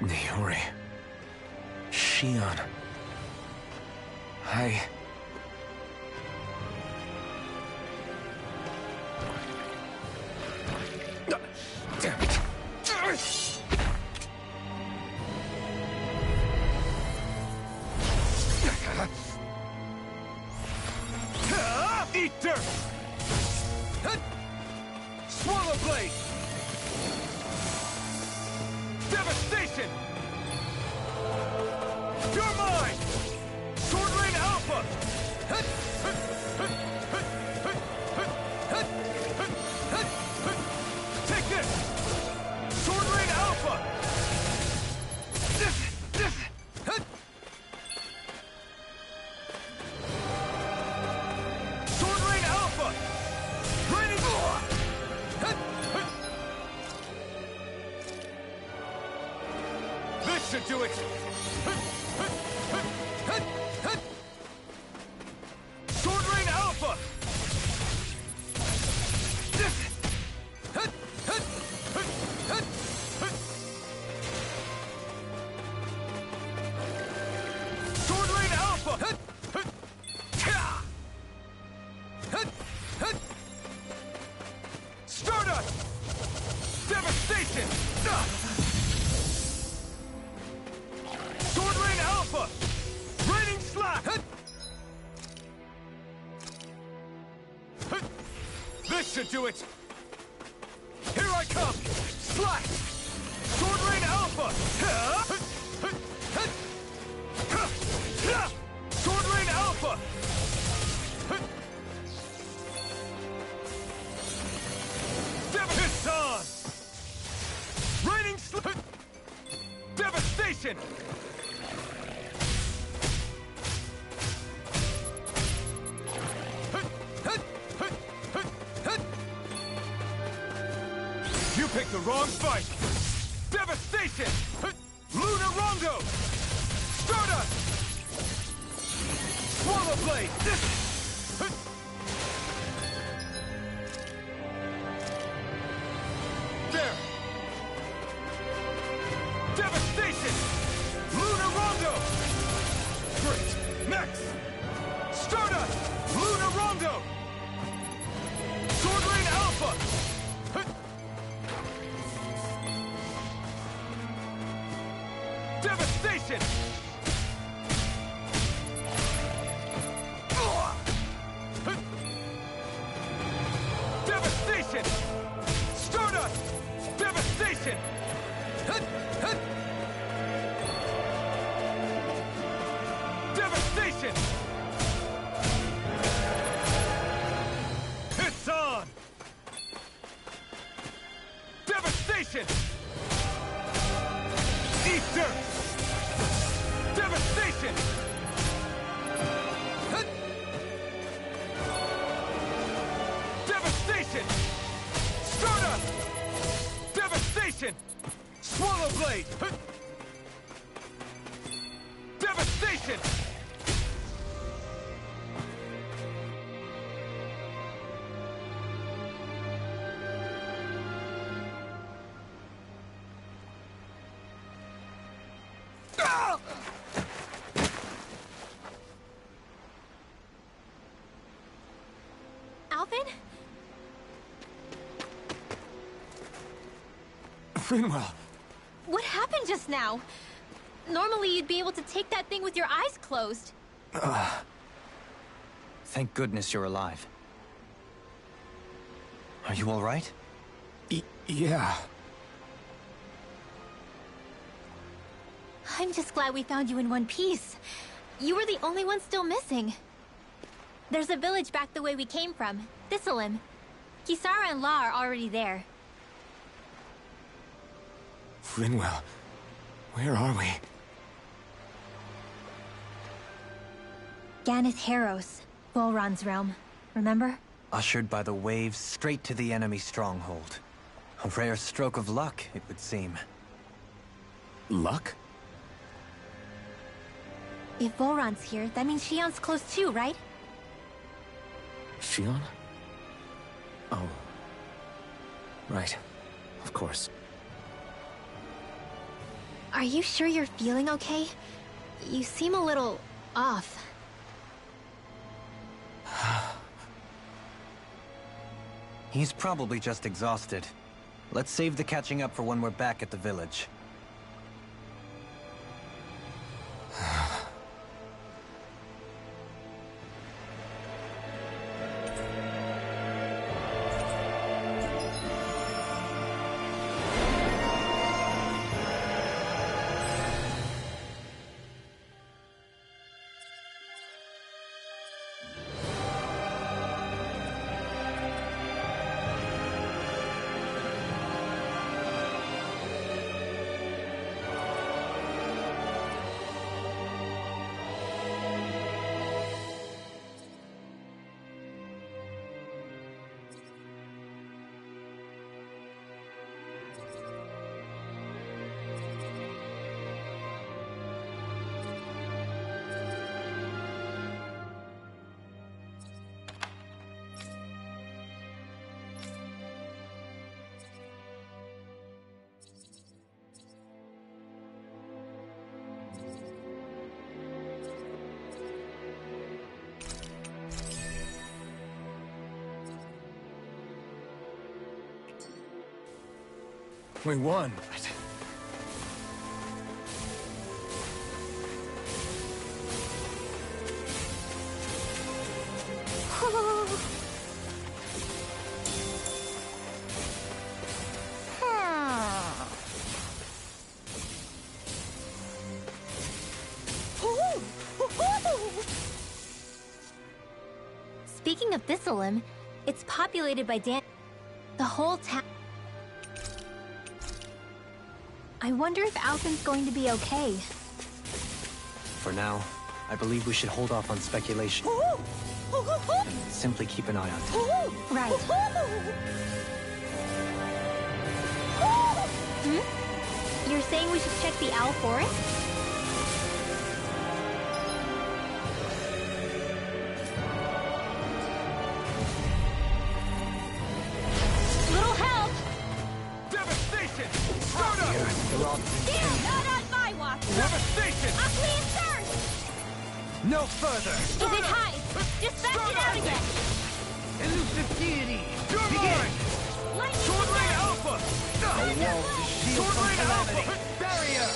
Niori. Shion. Damn it. Eat dirt! Swallow blade! Devastation! You're mine! Sword Rain Alpha! Take this! Sword Rain Alpha! Sword Rain Alpha! Raining... This should do it! Sword Rain Alpha! Sword Rain Alpha! Stardust! Devastation! Sword Rain Alpha! Raining Slap! This should do it! Here I come! Slash! Sword Rain Alpha! Sword Rain Alpha! Piston! Raining Devastation! You picked the wrong fight! Devastation! Lunar Rondo! Stardust! Swallow Blade! There! Devastation! Lunar Rondo! Great! Next! Stardust! Lunar Rondo! Sword Rain Alpha! Devastation! Devastation! Stardust! Devastation! Devastation! It's on! Devastation! Eat dirt! Devastation! Devastation! Stardust! Devastation! Swallow Blade! Devastation! Alvin? Frinwell! What happened just now? Normally you'd be able to take that thing with your eyes closed. Thank goodness you're alive. Are you all right? Yeah. I'm just glad we found you in one piece. You were the only one still missing. There's a village back the way we came from, Thistleim. Kisara and La are already there. Frinwell, where are we? Ganeth Haros, Volron's realm. Remember? Ushered by the waves straight to the enemy stronghold. A rare stroke of luck, it would seem. Luck? If Volron's here, that means Shion's close too, right? Shion? Oh. Right. Of course. Are you sure you're feeling okay? You seem a little off. He's probably just exhausted. Let's save the catching up for when we're back at the village. We won. Speaking of Thistlem, it's populated by the whole town. I wonder if Alpin's going to be okay. For now, I believe we should hold off on speculation. And simply keep an eye on him. Right. You're saying we should check the owl forest? Little help! Devastation! Stardust! Not on my watch! Devastation! Please, sir! No further! If it hides, just back it out again! Elusive deity! You're mine! Sword Rain Alpha! Sword Rain Alpha! Barrier!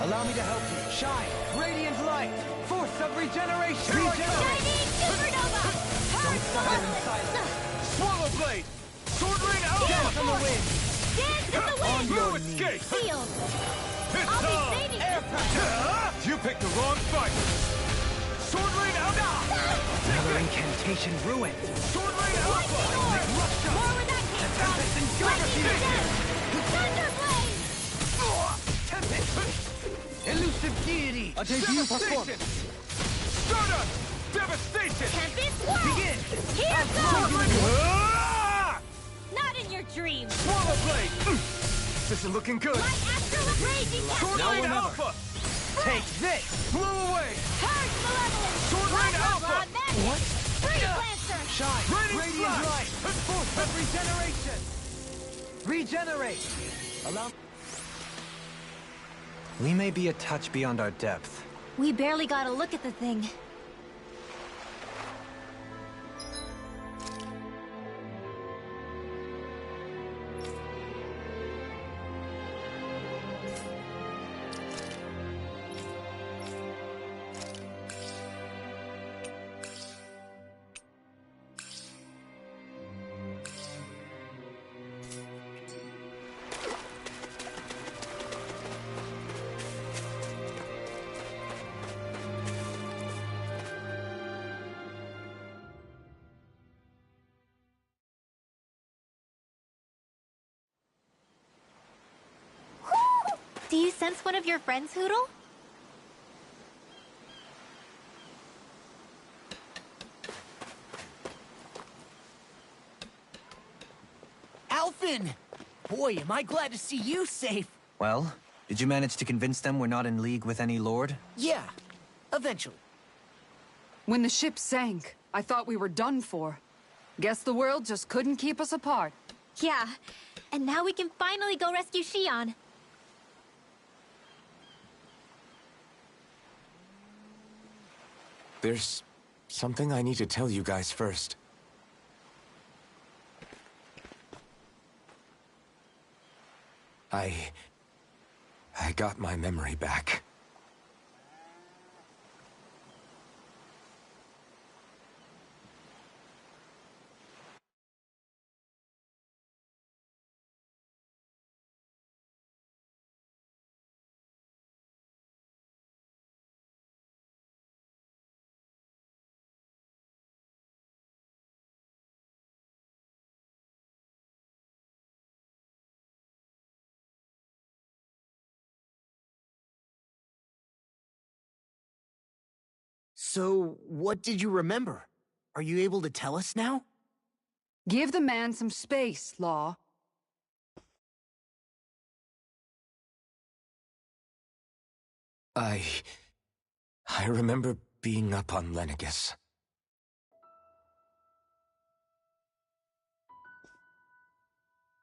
Allow me to help you. Shine! Radiant light! Force of regeneration! Shining supernova! Don't suffer in silence. Swallow Blade! Sword Rain Alpha! Dance on the wind! Dance in the wind! No escape! Shield! It's I'll be on! saving Air you! pressure! You picked the wrong fight! Sword Rain Alpha! Another incantation ruined! Sword Rain Alpha! More where that came from! Lightning to death! Thunderblade! Elusive deity! A debut Devastation! Stardust! Devastation! Tempest Swirl! Begin! Here goes! Ah! Not in your dreams! Swallow Blade! This is looking good! My astral raging Sword Now Rain or never. Alpha! Take this! Blow away! Purge malevolence! Sword Rain Blah, blah, Alpha! blah, madness! What? Freeze Lancer! Shine! Radiant Radiant flash! light! Force of regeneration! Regenerate! Allow... We may be a touch beyond our depth. We barely got a look at the thing. Do you sense one of your friends, Hoodle? Alphin! Boy, am I glad to see you safe. Well, did you manage to convince them we're not in league with any lord? Yeah, eventually. When the ship sank, I thought we were done for. Guess the world just couldn't keep us apart. Yeah, and now we can finally go rescue Shion. There's something I need to tell you guys first. I got my memory back. So, what did you remember? Are you able to tell us now? Give the man some space, Law. I remember being up on Lenegus.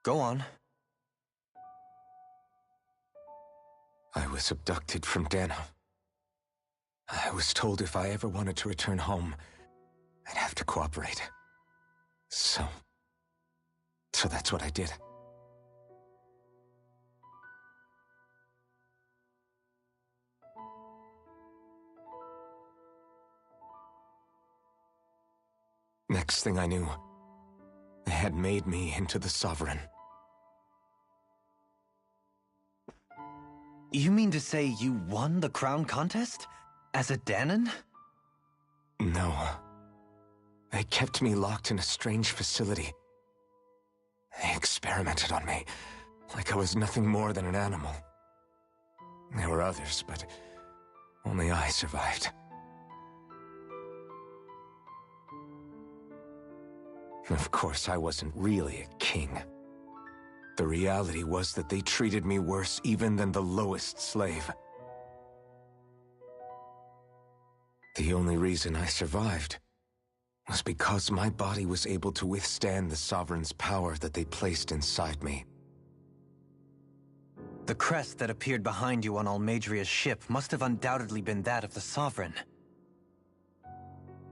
Go on. I was abducted from Dano. I was told if I ever wanted to return home, I'd have to cooperate. So that's what I did. Next thing I knew, they had made me into the Sovereign. You mean to say you won the crown contest? As a Danon? No. They kept me locked in a strange facility. They experimented on me, like I was nothing more than an animal. There were others, but only I survived. Of course, I wasn't really a king. The reality was that they treated me worse even than the lowest slave. The only reason I survived was because my body was able to withstand the Sovereign's power that they placed inside me. The crest that appeared behind you on Almadria's ship must have undoubtedly been that of the Sovereign.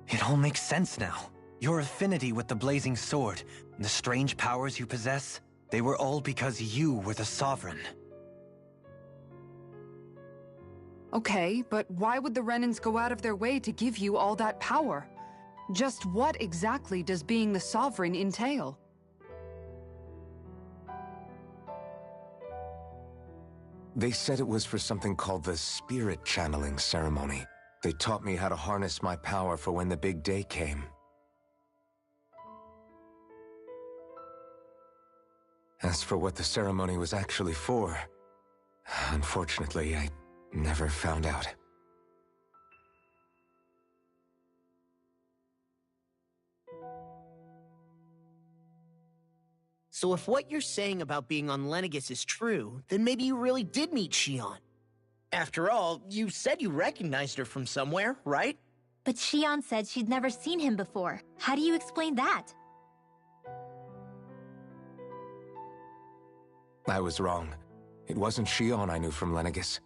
It all makes sense now. Your affinity with the Blazing Sword, and the strange powers you possess, they were all because you were the Sovereign. Okay, but why would the Renans go out of their way to give you all that power? Just what exactly does being the Sovereign entail? They said it was for something called the Spirit Channeling Ceremony. They taught me how to harness my power for when the big day came. As for what the ceremony was actually for, unfortunately, I never found out. So if what you're saying about being on Lenegus is true, then maybe you really did meet Shion. After all, you said you recognized her from somewhere, right? But Shion said she'd never seen him before. How do you explain that? I was wrong. It wasn't Shion I knew from Lenegus.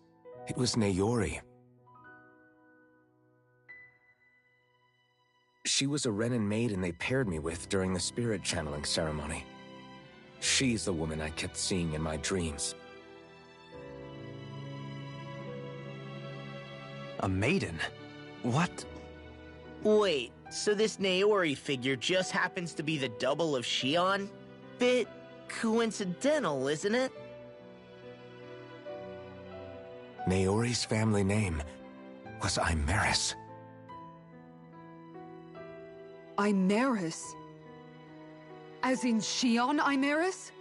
It was Naori. She was a Renan maiden they paired me with during the spirit channeling ceremony. She's the woman I kept seeing in my dreams. A maiden? What? Wait, so this Naori figure just happens to be the double of Shion? Bit coincidental, isn't it? Naori's family name was Imeris. Imeris? As in Shion Imeris?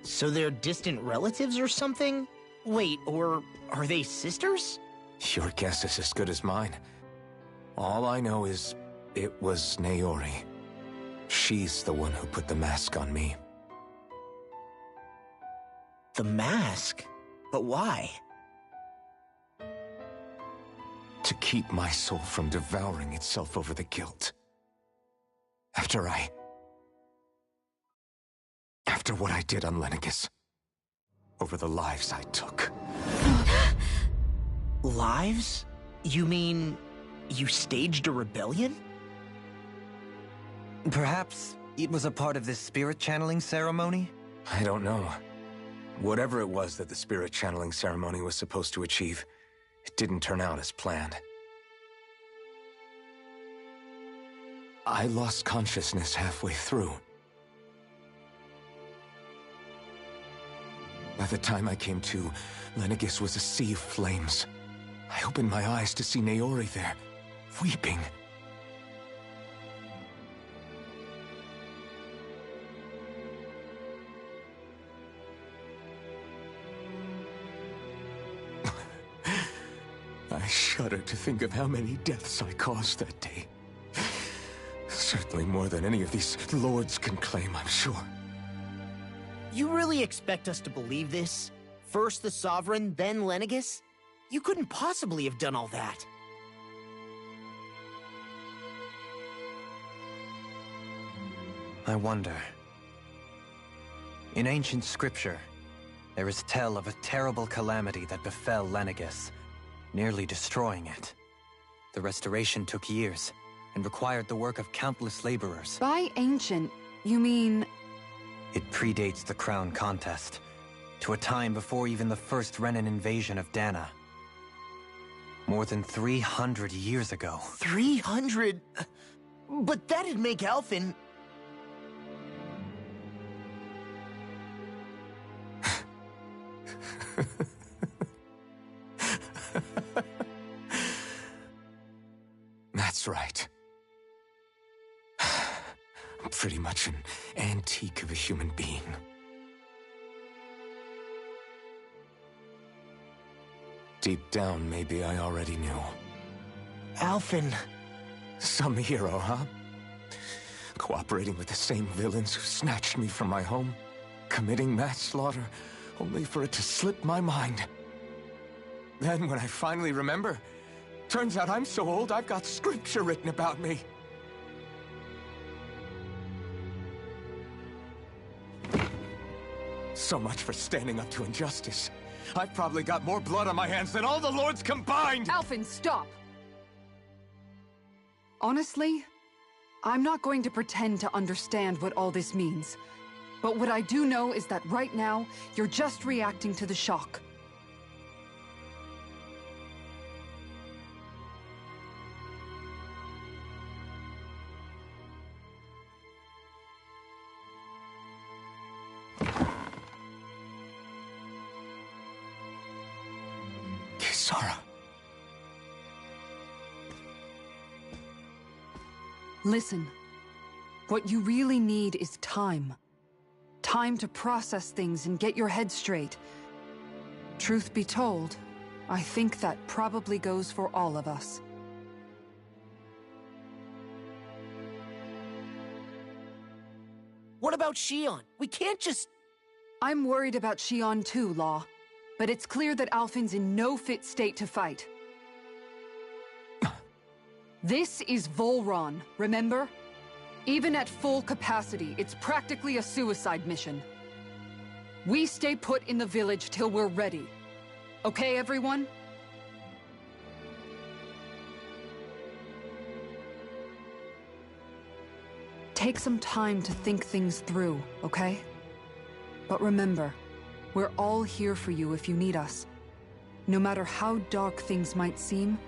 So they're distant relatives or something? Wait, or are they sisters? Your guess is as good as mine. All I know is it was Naori. She's the one who put the mask on me. The mask? But why? To keep my soul from devouring itself over the guilt. After what I did on Lenegus. Over the lives I took. Lives? You mean You staged a rebellion? Perhaps it was a part of this spirit channeling ceremony? I don't know. Whatever it was that the spirit channeling ceremony was supposed to achieve, it didn't turn out as planned. I lost consciousness halfway through. By the time I came to, Lenegis was a sea of flames. I opened my eyes to see Naori there, weeping. I shudder to think of how many deaths I caused that day. Certainly more than any of these lords can claim, I'm sure. You really expect us to believe this? First the Sovereign, then Lenegis? You couldn't possibly have done all that. I wonder. In ancient scripture, there is tell of a terrible calamity that befell Lenegis, nearly destroying it. The restoration took years, and required the work of countless laborers. By ancient, you mean... It predates the crown contest, to a time before even the first Renan invasion of Dana. More than 300 years ago. 300? But that'd make Alphen... That's right. I'm pretty much an antique of a human being. Deep down, maybe I already knew. Alphen... Some hero, huh? Cooperating with the same villains who snatched me from my home, committing mass slaughter, only for it to slip my mind. Then, when I finally remember, turns out I'm so old I've got scripture written about me. So much for standing up to injustice. I've probably got more blood on my hands than all the lords combined! Alphen, stop! Honestly, I'm not going to pretend to understand what all this means. But what I do know is that right now, you're just reacting to the shock. Kisara. Listen, what you really need is time. Time to process things and get your head straight. Truth be told, I think that probably goes for all of us. What about Shion? We can't just... I'm worried about Shion too, Law. But it's clear that Alphen's in no fit state to fight. This is Volron, remember? Even at full capacity, it's practically a suicide mission. We stay put in the village till we're ready. Okay, everyone? Take some time to think things through, okay? But remember, we're all here for you if you need us. No matter how dark things might seem,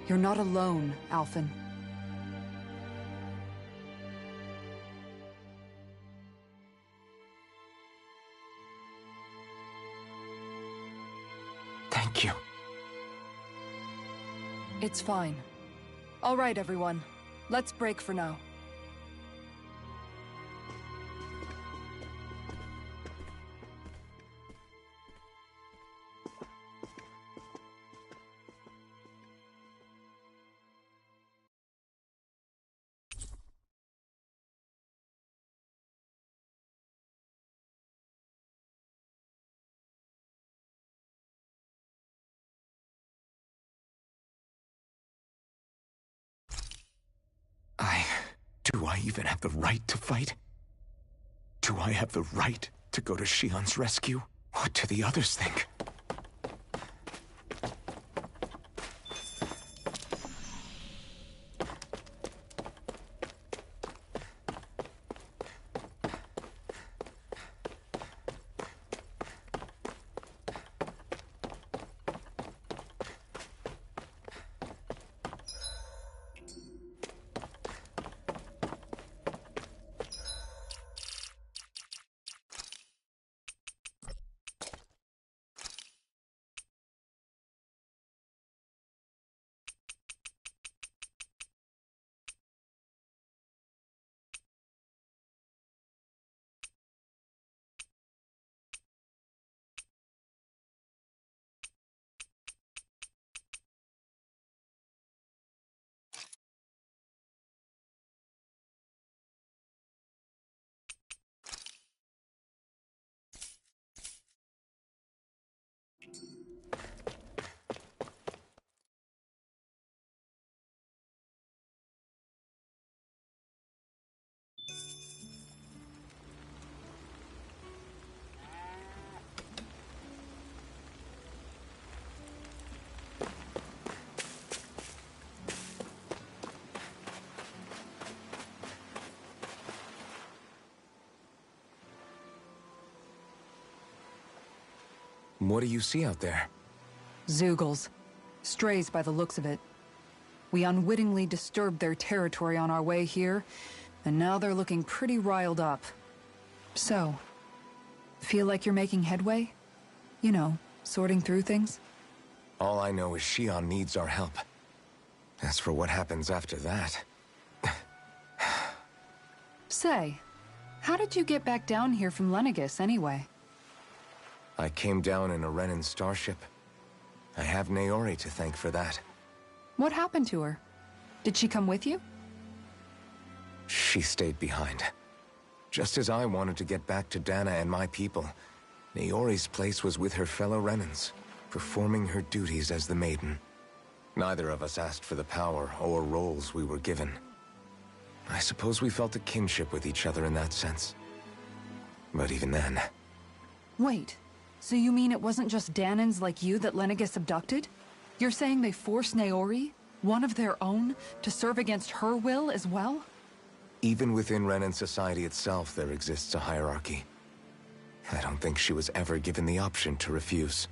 you're not alone, Alphen. Thank you. It's fine. All right, everyone. Let's break for now. Do I even have the right to fight? Do I have the right to go to Shion's rescue? What do the others think? What do you see out there? Zeugles. Strays by the looks of it. We unwittingly disturbed their territory on our way here, and now they're looking pretty riled up. So, feel like you're making headway? You know, sorting through things? All I know is Shion needs our help. As for what happens after that... Say, how did you get back down here from Lenegis, anyway? I came down in a Renan starship. I have Naori to thank for that. What happened to her? Did she come with you? She stayed behind. Just as I wanted to get back to Dana and my people, Naori's place was with her fellow Renans, performing her duties as the Maiden. Neither of us asked for the power or roles we were given. I suppose we felt a kinship with each other in that sense. But even then... Wait, so you mean it wasn't just Danans like you that Lenegis abducted? You're saying they forced Naori, one of their own, to serve against her will as well? Even within Renan society itself, there exists a hierarchy. I don't think she was ever given the option to refuse.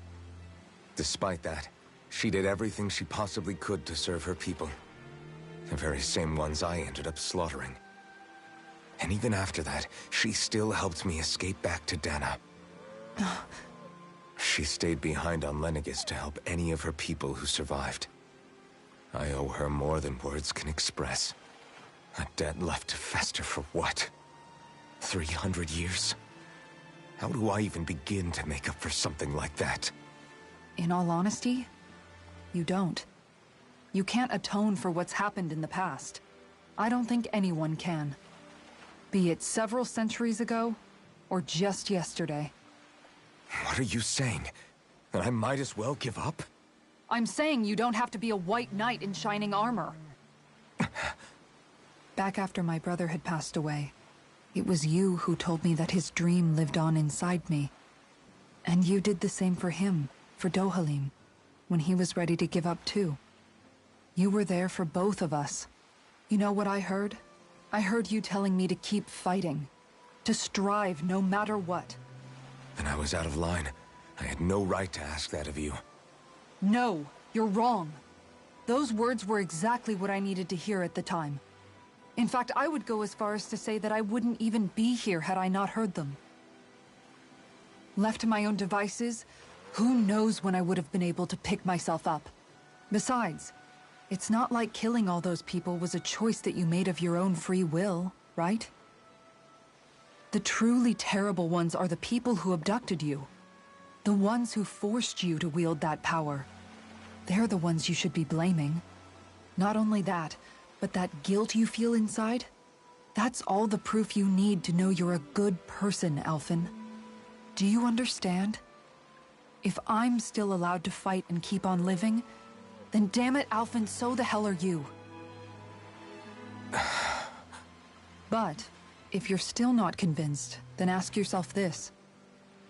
Despite that, she did everything she possibly could to serve her people. The very same ones I ended up slaughtering. And even after that, she still helped me escape back to Dana. She stayed behind on Lenegis to help any of her people who survived. I owe her more than words can express. A debt left to fester for what? 300 years? How do I even begin to make up for something like that? In all honesty, you don't. You can't atone for what's happened in the past. I don't think anyone can. Be it several centuries ago, or just yesterday. What are you saying? That I might as well give up? I'm saying you don't have to be a white knight in shining armor. Back after my brother had passed away, it was you who told me that his dream lived on inside me. And you did the same for him, for Dohalim, when he was ready to give up too. You were there for both of us. You know what I heard? I heard you telling me to keep fighting. To strive no matter what. And I was out of line. I had no right to ask that of you. No, you're wrong. Those words were exactly what I needed to hear at the time. In fact, I would go as far as to say that I wouldn't even be here had I not heard them. Left to my own devices, who knows when I would have been able to pick myself up. Besides, it's not like killing all those people was a choice that you made of your own free will, right? The truly terrible ones are the people who abducted you. The ones who forced you to wield that power. They're the ones you should be blaming. Not only that, but that guilt you feel inside, that's all the proof you need to know you're a good person, Alphen. Do you understand? If I'm still allowed to fight and keep on living, then damn it, Alphen, so the hell are you. But, if you're still not convinced, then ask yourself this.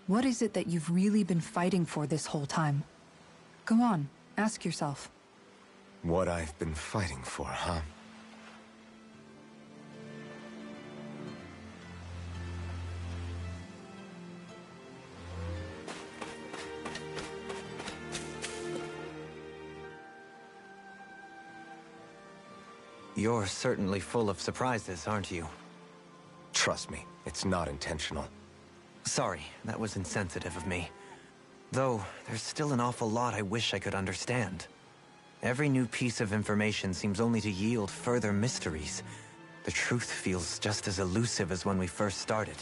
What is it that you've really been fighting for this whole time? Go on, ask yourself. What I've been fighting for, huh? You're certainly full of surprises, aren't you? Trust me, it's not intentional. Sorry, that was insensitive of me. Though, there's still an awful lot I wish I could understand. Every new piece of information seems only to yield further mysteries. The truth feels just as elusive as when we first started.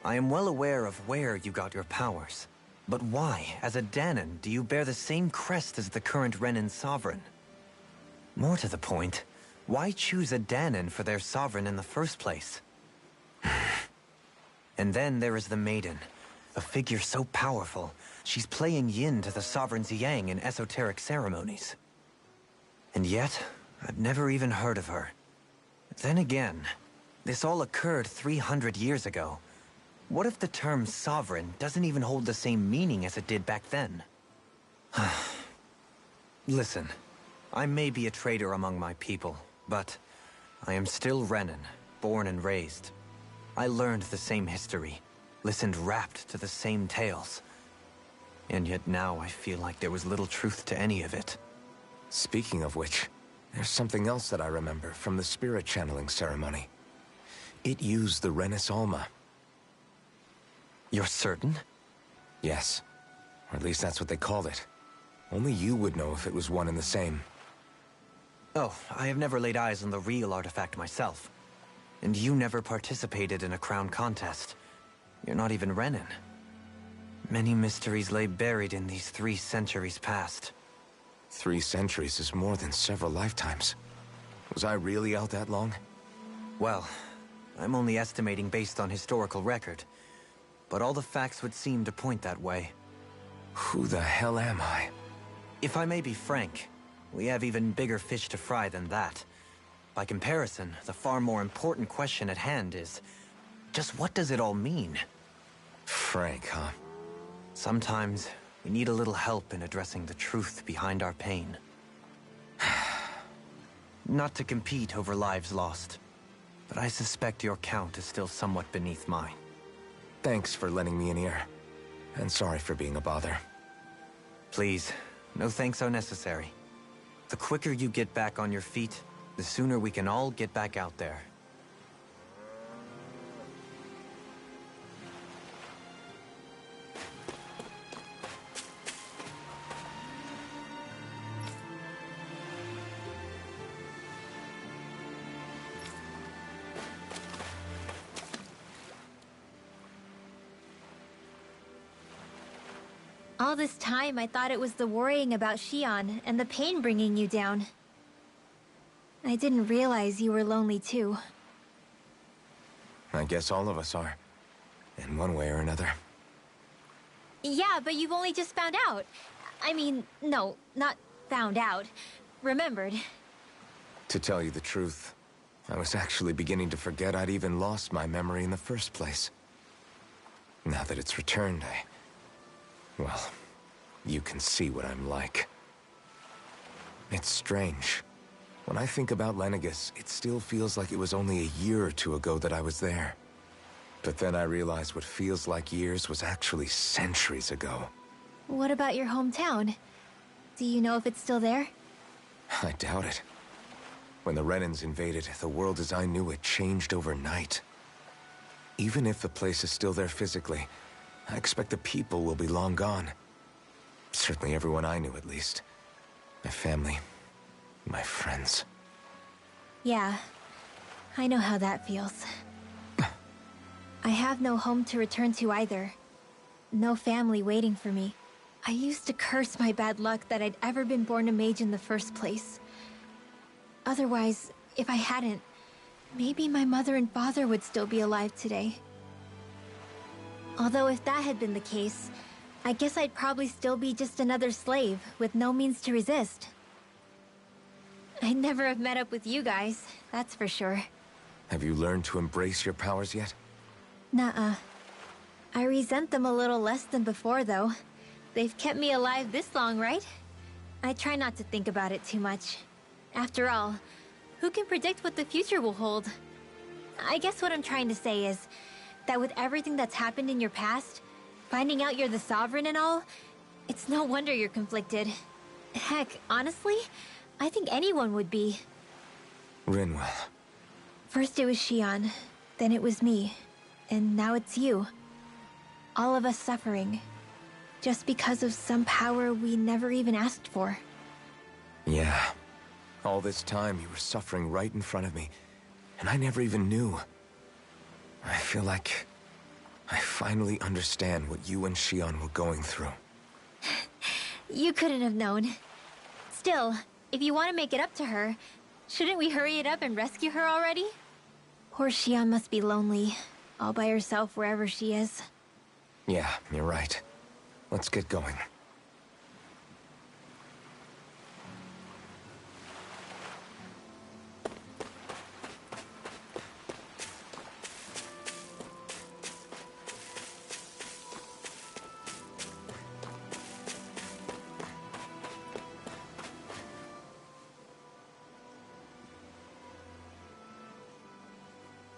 I am well aware of where you got your powers. But why, as a Danan, do you bear the same crest as the current Renan sovereign? More to the point, why choose a Danan for their sovereign in the first place? And then there is the Maiden, a figure so powerful, she's playing yin to the sovereign's yang in esoteric ceremonies. And yet, I've never even heard of her. Then again, this all occurred 300 years ago. What if the term sovereign doesn't even hold the same meaning as it did back then? Listen, I may be a traitor among my people, but I am still Renan, born and raised. I learned the same history, listened rapt to the same tales. And yet now I feel like there was little truth to any of it. Speaking of which, there's something else that I remember from the spirit channeling ceremony. It used the Renis Alma. You're certain? Yes. Or at least that's what they called it. Only you would know if it was one and the same. Oh, I have never laid eyes on the real artifact myself. And you never participated in a crown contest. You're not even Renin. Many mysteries lay buried in these 3 centuries past. 3 centuries is more than several lifetimes. Was I really out that long? Well, I'm only estimating based on historical record. But all the facts would seem to point that way. Who the hell am I? If I may be frank, we have even bigger fish to fry than that. By comparison, the far more important question at hand is, just what does it all mean? Frank, huh? Sometimes, we need a little help in addressing the truth behind our pain. Not to compete over lives lost, but I suspect your count is still somewhat beneath mine. Thanks for lending me an ear. And sorry for being a bother. Please, no thanks are necessary. The quicker you get back on your feet, the sooner we can all get back out there. All this time, I thought it was the worrying about Shion and the pain bringing you down. I didn't realize you were lonely too. I guess all of us are. In one way or another. Yeah, but you've only just found out. I mean, no, not found out. Remembered. To tell you the truth, I was actually beginning to forget I'd even lost my memory in the first place. Now that it's returned, well, you can see what I'm like. It's strange. When I think about Lenegis, it still feels like it was only a year or 2 ago that I was there. But then I realized what feels like years was actually centuries ago. What about your hometown? Do you know if it's still there? I doubt it. When the Renans invaded, the world as I knew it changed overnight. Even if the place is still there physically, I expect the people will be long gone. Certainly everyone I knew, at least. My family, my friends. Yeah, I know how that feels. I have no home to return to either. No family waiting for me. I used to curse my bad luck that I'd ever been born a mage in the first place. Otherwise, if I hadn't, maybe my mother and father would still be alive today. Although if that had been the case, I guess I'd probably still be just another slave with no means to resist. I'd never have met up with you guys, that's for sure. Have you learned to embrace your powers yet? Nuh-uh. I resent them a little less than before, though. They've kept me alive this long, right? I try not to think about it too much. After all, who can predict what the future will hold? I guess what I'm trying to say is that with everything that's happened in your past, finding out you're the Sovereign and all, it's no wonder you're conflicted. Heck, honestly, I think anyone would be. Rinwell. First it was Shion, then it was me, and now it's you. All of us suffering, just because of some power we never even asked for. Yeah. All this time you were suffering right in front of me, and I never even knew. I feel like I finally understand what you and Shion were going through. You couldn't have known. Still, if you want to make it up to her, shouldn't we hurry it up and rescue her already? Poor Shion must be lonely, all by herself wherever she is. Yeah, you're right. Let's get going.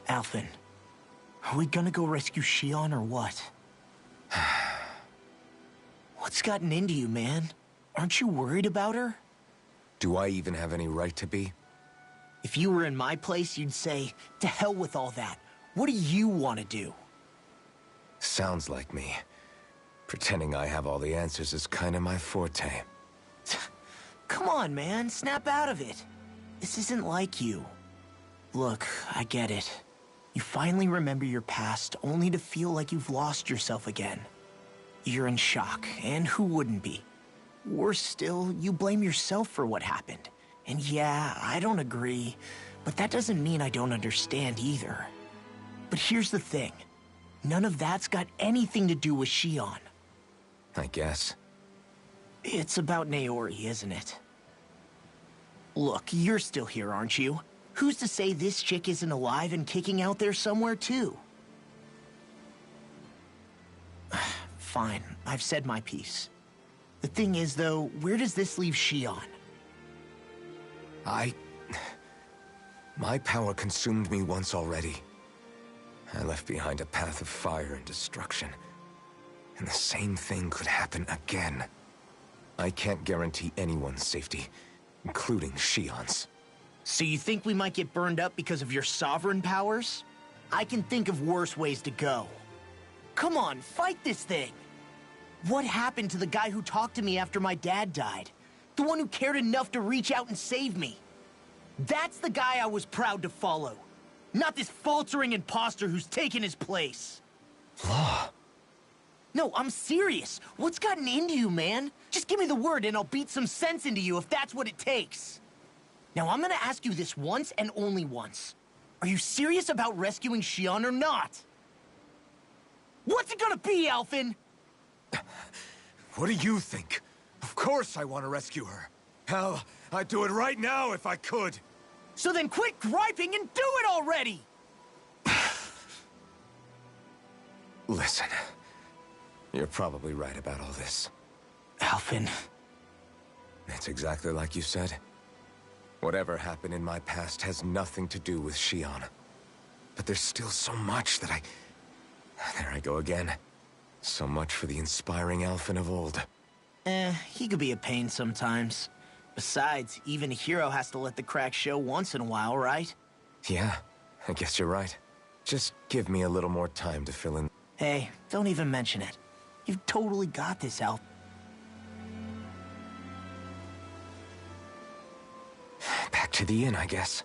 Alphen, are we gonna go rescue Shion or what? What's gotten into you, man? Aren't you worried about her? Do I even have any right to be? If you were in my place, you'd say, to hell with all that. What do you want to do? Sounds like me. Pretending I have all the answers is kinda my forte. Come on, man. Snap out of it. This isn't like you. Look, I get it. You finally remember your past, only to feel like you've lost yourself again. You're in shock, and who wouldn't be? Worse still, you blame yourself for what happened. And yeah, I don't agree, but that doesn't mean I don't understand either. But here's the thing. None of that's got anything to do with Shion. I guess. It's about Naori, isn't it? Look, you're still here, aren't you? Who's to say this chick isn't alive and kicking out there somewhere, too? Fine, I've said my piece. The thing is, though, where does this leave Shion? My power consumed me once already. I left behind a path of fire and destruction. And the same thing could happen again. I can't guarantee anyone's safety, including Shion's. So you think we might get burned up because of your sovereign powers? I can think of worse ways to go. Come on, fight this thing! What happened to the guy who talked to me after my dad died? The one who cared enough to reach out and save me? That's the guy I was proud to follow. Not this faltering imposter who's taken his place. Law. No, I'm serious. What's gotten into you, man? Just give me the word and I'll beat some sense into you if that's what it takes. Now, I'm gonna ask you this once and only once. Are you serious about rescuing Shion or not? What's it gonna be, Alphen? What do you think? Of course I want to rescue her. Hell, I'd do it right now if I could. So then quit griping and do it already! Listen, you're probably right about all this. Alphen. It's exactly like you said. Whatever happened in my past has nothing to do with Shion. But there's still so much that There I go again. So much for the inspiring Alphen of old. He could be a pain sometimes. Besides, even a hero has to let the cracks show once in a while, right? Yeah, I guess you're right. Just give me a little more time to fill in. Hey, don't even mention it. You've totally got this, Alphen. Back to the inn, I guess.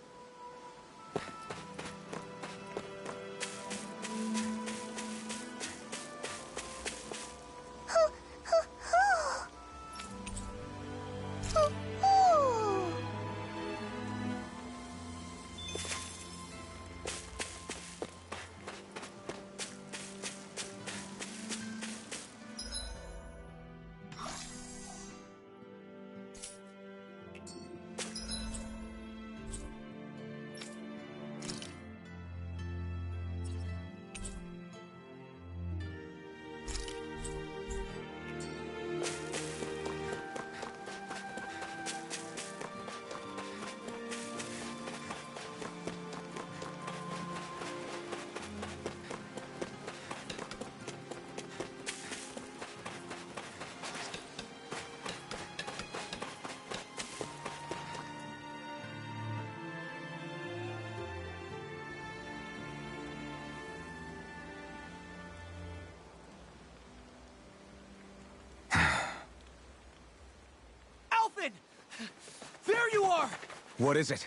There you are! What is it?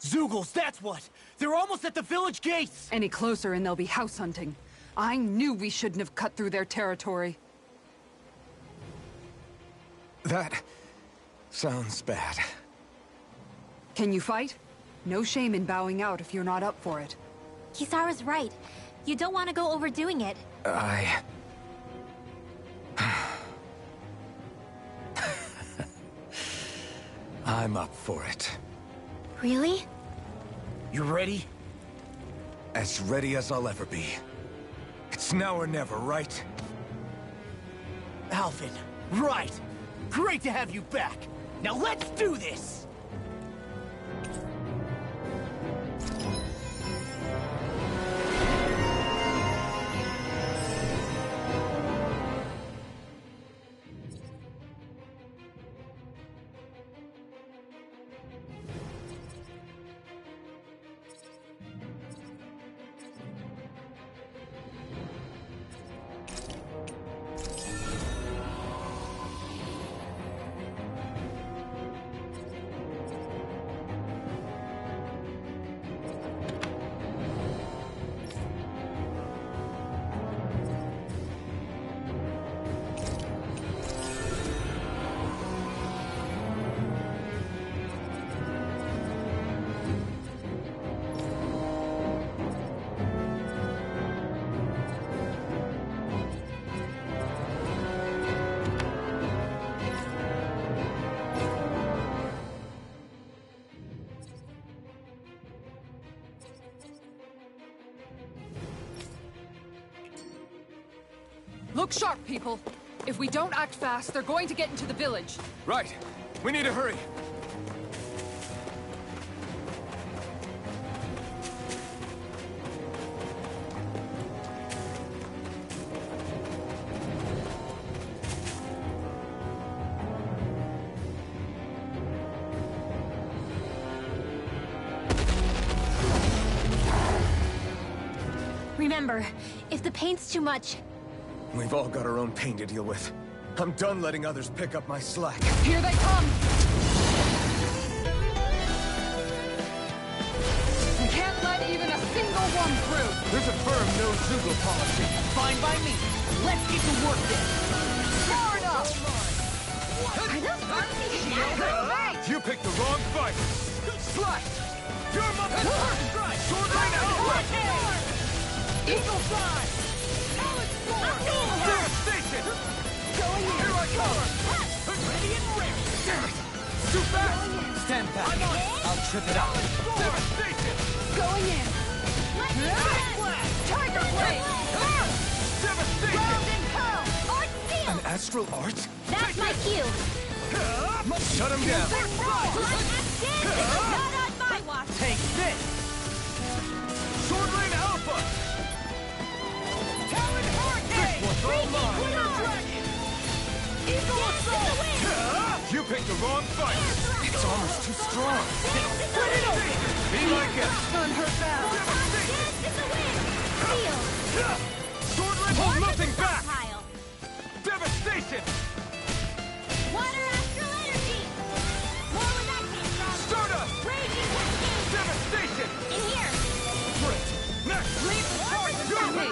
Zeugles, that's what! They're almost at the village gates! Any closer and they'll be house hunting. I knew we shouldn't have cut through their territory. That sounds bad. Can you fight? No shame in bowing out if you're not up for it. Kisara's right. You don't want to go overdoing it. I'm up for it. Really? You ready? As ready as I'll ever be. It's now or never, right? Alphen, right! Great to have you back! Now let's do this! Look sharp, people. If we don't act fast, they're going to get into the village. Right. We need to hurry. Remember, if the pain's too much, We've all got our own pain to deal with. I'm done letting others pick up my slack. Here they come! We can't let even a single one through! There's a firm no-Zoogle policy. Fine by me. Let's get to work then. Far enough! are those arms even that good? You picked the wrong fight. Slash! Your mother! Sword Rain Alpha! Eagle Fly! Devastation! Going in. Here I come! Ready and ready! Damn it! Too fast! Stand back. I'll trip it up. Devastation! Going in! Tiger Blade! Devastation! An astral art? That's my cue. Shut him down. Not on my watch. Take this. Sword Rain Alpha! Talon Hurricane! This one's all mine! Eagle Assault! You picked the wrong fight! Its armor's too strong. Split it open! Be my guest! None hurt bad! Sword Rain hold nothing back! Devastation! Water astral energy! More where that came from! Stardust! Raging cascade! Devastation! In here! Crit! Next! Leave the charges to me!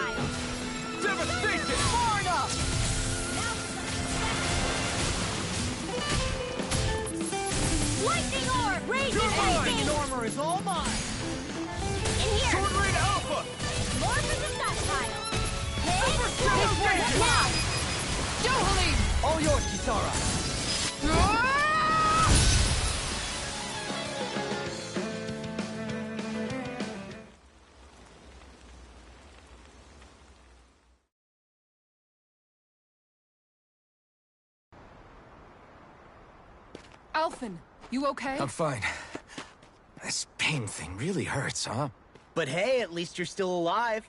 Devastation! Far enough! Lightning orb! Raging You're mine! cascade! Armor is all mine. In here! Sword Rain Alpha! More for the stockpile! Super Devastation! Now! Johalim! All yours, Kisara. Alphen, you okay? I'm fine. This pain thing really hurts, huh? But hey, at least you're still alive.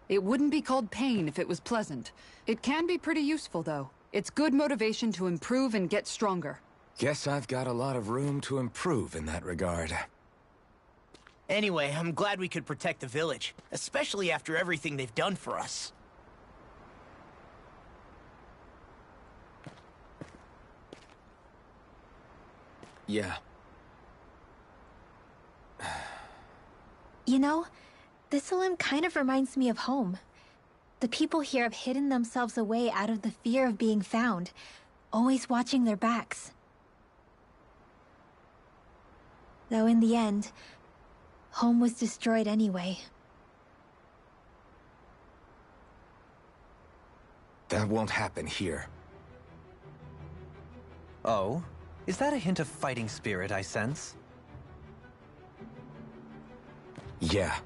It wouldn't be called pain if it was pleasant. It can be pretty useful, though. It's good motivation to improve and get stronger. Guess I've got a lot of room to improve in that regard. Anyway, I'm glad we could protect the village, especially after everything they've done for us. Yeah. You know, this limb kind of reminds me of home. The people here have hidden themselves away out of the fear of being found, always watching their backs. Though in the end, home was destroyed anyway. That won't happen here. Oh? Is that a hint of fighting spirit I sense? Yeah.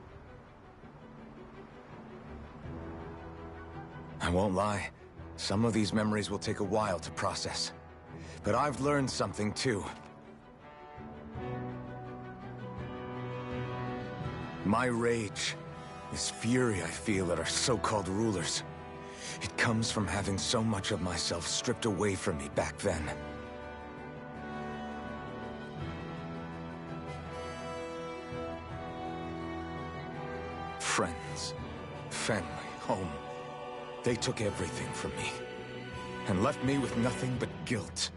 I won't lie. Some of these memories will take a while to process. But I've learned something too. My rage, this fury I feel at our so-called rulers, it comes from having so much of myself stripped away from me back then. Friends, family, home. They took everything from me, and left me with nothing but guilt.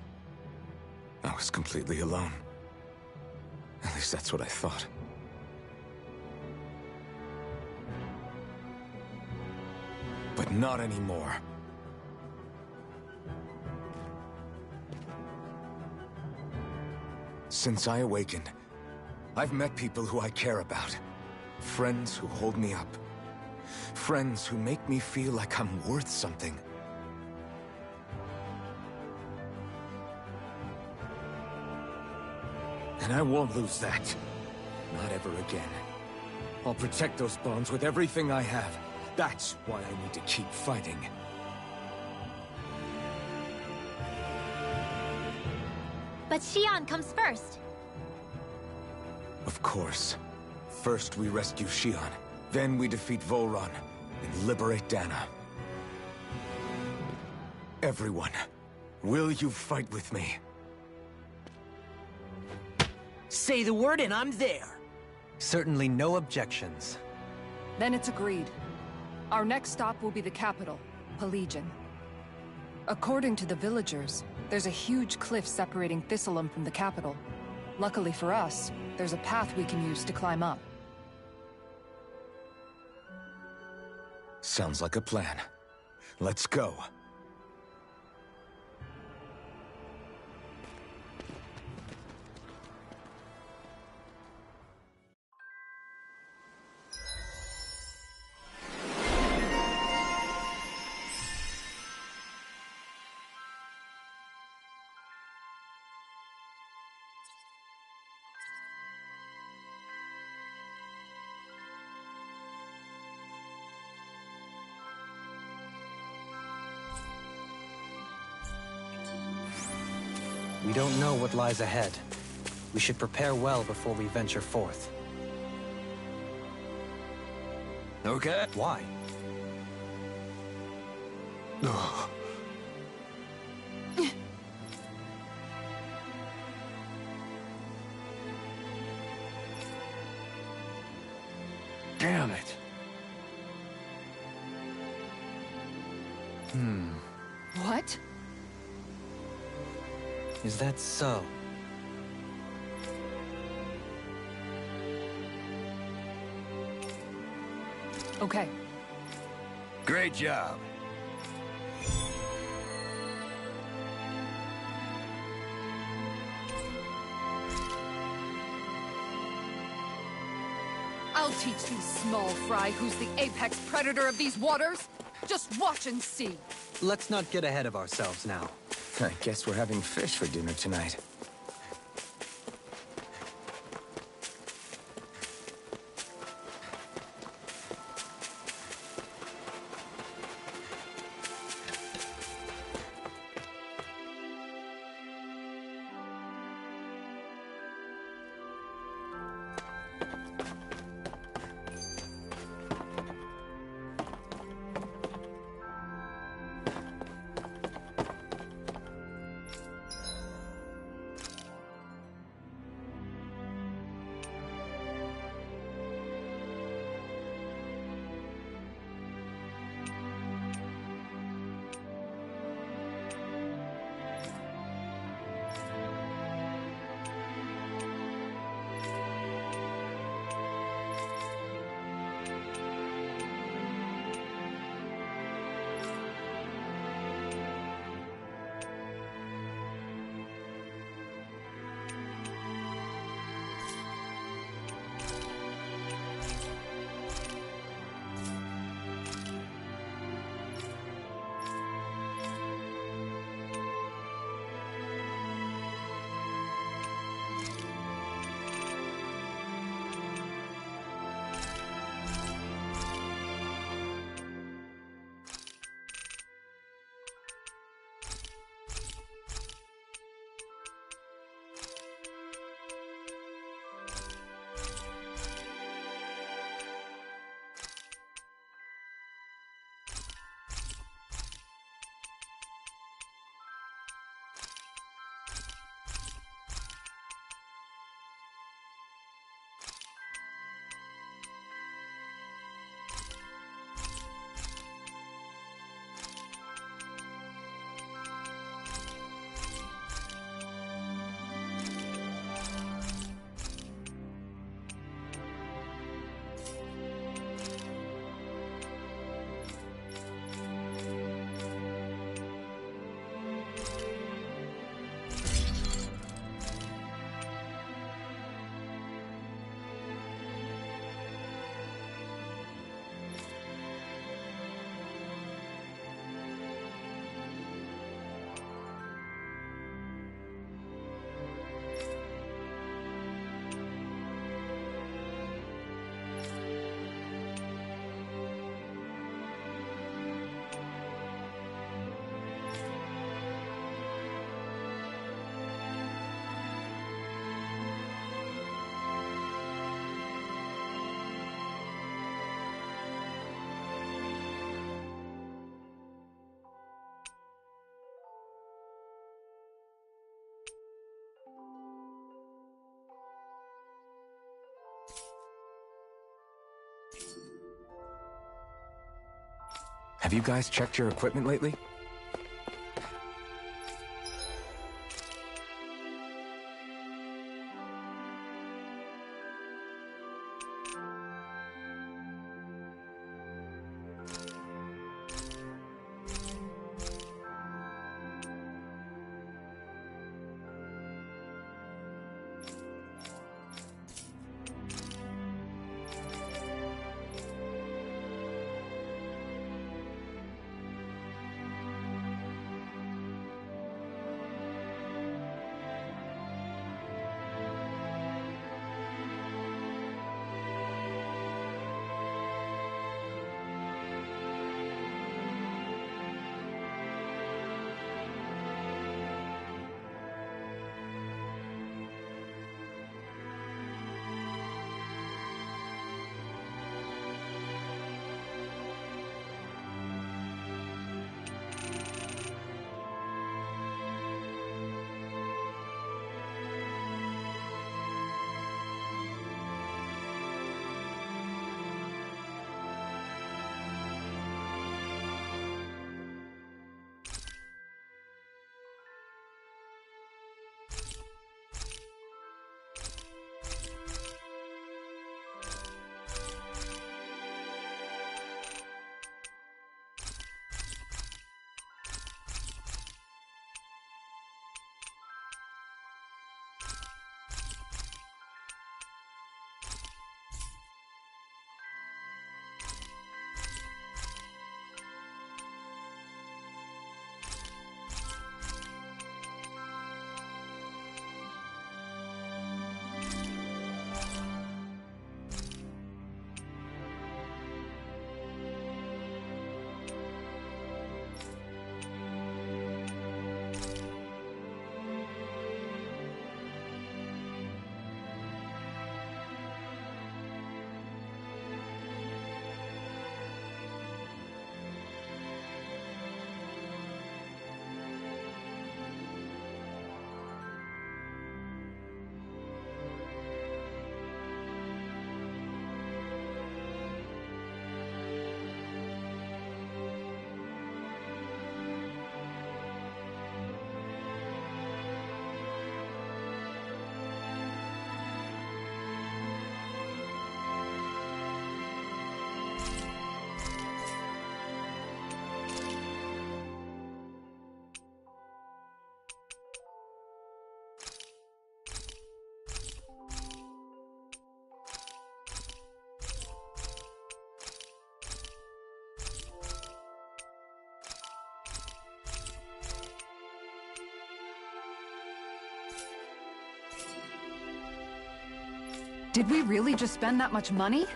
I was completely alone. At least that's what I thought. But not anymore. Since I awakened, I've met people who I care about. Friends who hold me up. Friends who make me feel like I'm worth something. And I won't lose that. Not ever again. I'll protect those bonds with everything I have, That's why I need to keep fighting. But Xion comes first. Of course. First we rescue Xion, then we defeat Volron, and liberate Dana. Everyone, will you fight with me? Say the word and I'm there. Certainly no objections. Then it's agreed. Our next stop will be the capital, Pelegion. According to the villagers, there's a huge cliff separating Thistleum from the capital. Luckily for us, there's a path we can use to climb up. Sounds like a plan. Let's go. We don't know what lies ahead. We should prepare well before we venture forth. Okay. Why? Damn it. What? Is that so? Okay. Great job. I'll teach you, small fry, who's the apex predator of these waters. Just watch and see. Let's not get ahead of ourselves now. I guess we're having fish for dinner tonight. Have you guys checked your equipment lately? Did we really just spend that much money?